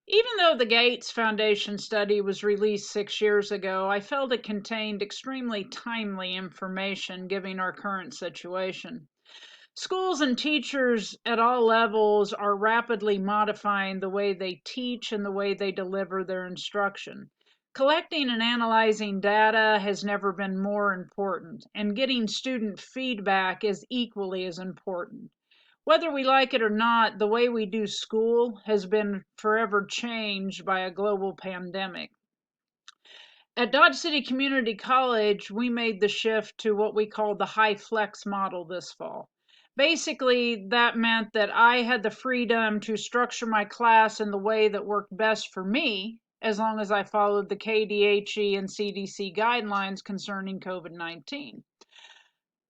Even though the Gates Foundation study was released 6 years ago, I felt it contained extremely timely information given our current situation. Schools and teachers at all levels are rapidly modifying the way they teach and the way they deliver their instruction. Collecting and analyzing data has never been more important, and getting student feedback is equally as important. Whether we like it or not, the way we do school has been forever changed by a global pandemic. At Dodge City Community College, we made the shift to what we called the high flex model this fall. Basically, that meant that I had the freedom to structure my class in the way that worked best for me, as long as I followed the KDHE and CDC guidelines concerning COVID 19.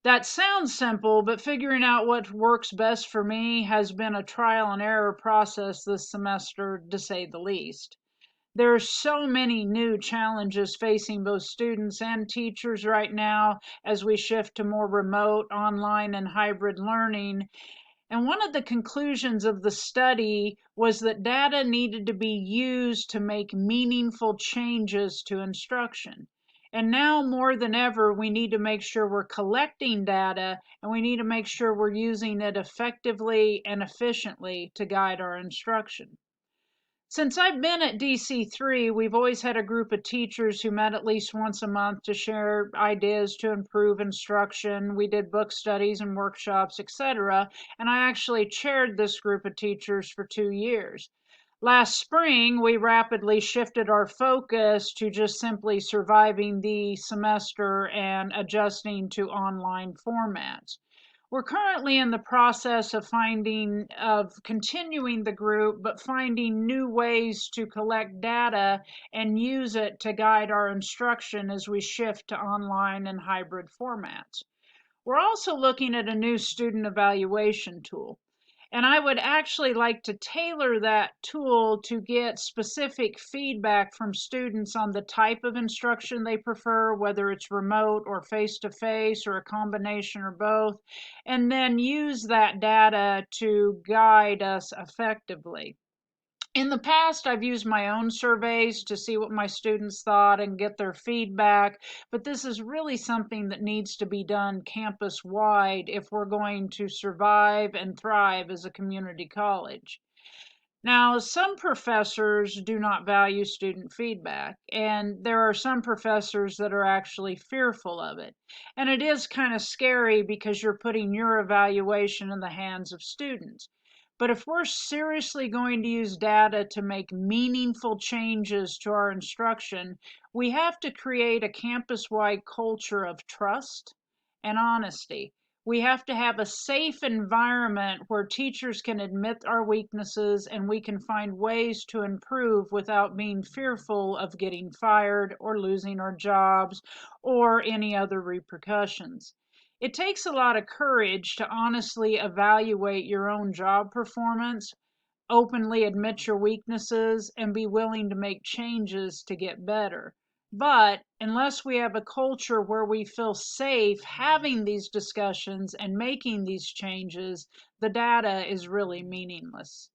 That sounds simple, but figuring out what works best for me has been a trial and error process this semester, to say the least. There are so many new challenges facing both students and teachers right now as we shift to more remote, online, and hybrid learning. And one of the conclusions of the study was that data needed to be used to make meaningful changes to instruction. And now more than ever, we need to make sure we're collecting data and we need to make sure we're using it effectively and efficiently to guide our instruction. Since I've been at DC3, we've always had a group of teachers who met at least once a month to share ideas to improve instruction. We did book studies and workshops, etc. And I actually chaired this group of teachers for 2 years. Last spring, we rapidly shifted our focus to just simply surviving the semester and adjusting to online formats. We're currently in the process of continuing the group, but finding new ways to collect data and use it to guide our instruction as we shift to online and hybrid formats. We're also looking at a new student evaluation tool. And I would actually like to tailor that tool to get specific feedback from students on the type of instruction they prefer, whether it's remote or face to face or a combination or both, and then use that data to guide us effectively. In the past, I've used my own surveys to see what my students thought and get their feedback, but this is really something that needs to be done campus wide if we're going to survive and thrive as a community college. Now, some professors do not value student feedback, and there are some professors that are actually fearful of it. And it is kind of scary because you're putting your evaluation in the hands of students. But if we're seriously going to use data to make meaningful changes to our instruction, we have to create a campus wide culture of trust and honesty. We have to have a safe environment where teachers can admit our weaknesses and we can find ways to improve without being fearful of getting fired or losing our jobs or any other repercussions. It takes a lot of courage to honestly evaluate your own job performance, openly admit your weaknesses, and be willing to make changes to get better. But unless we have a culture where we feel safe having these discussions and making these changes, the data is really meaningless.